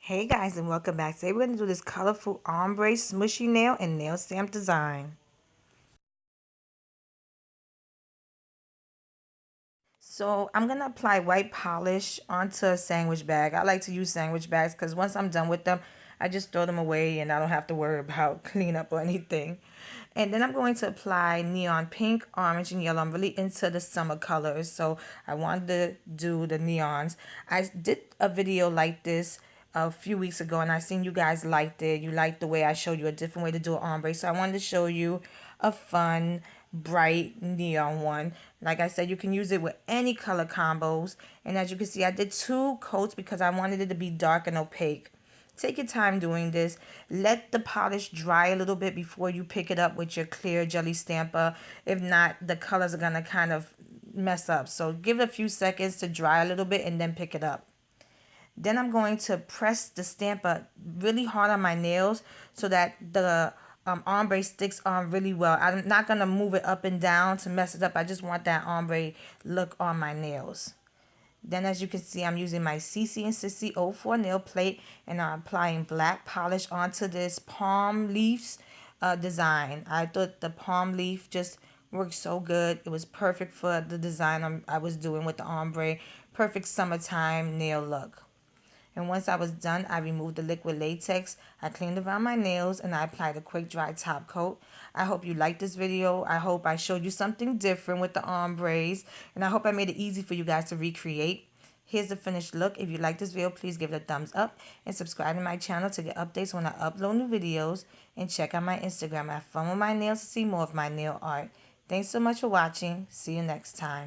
Hey guys, and welcome back. Today we're going to do this colorful ombre smooshy nail and nail stamp design. So I'm going to apply white polish onto a sandwich bag. I like to use sandwich bags because once I'm done with them, I just throw them away and I don't have to worry about cleanup or anything. And then I'm going to apply neon pink, orange, and yellow. I'm really into the summer colors, so I wanted to do the neons. I did a video like this a few weeks ago, and I seen you guys liked it. You liked the way I showed you a different way to do an ombre, so I wanted to show you a fun, bright neon one. Like I said, you can use it with any color combos. And as you can see, I did 2 coats because I wanted it to be dark and opaque. Take your time doing this. Let the polish dry a little bit before you pick it up with your clear jelly stamper. If not, the colors are going to kind of mess up. So give it a few seconds to dry a little bit and then pick it up. Then I'm going to press the stamper really hard on my nails so that the ombre sticks on really well. I'm not going to move it up and down to mess it up. I just want that ombre look on my nails. Then as you can see, I'm using my CiCi Sisi 04 nail plate and I'm applying black polish onto this palm leaves design. I thought the palm leaf just worked so good. It was perfect for the design I was doing with the ombre. Perfect summertime nail look. And once I was done, I removed the liquid latex. I cleaned around my nails and I applied a quick dry top coat. I hope you liked this video. I hope I showed you something different with the ombres. And I hope I made it easy for you guys to recreate. Here's the finished look. If you like this video, please give it a thumbs up and subscribe to my channel to get updates when I upload new videos. And check out my Instagram at Funwithmynails to see more of my nail art. Thanks so much for watching. See you next time.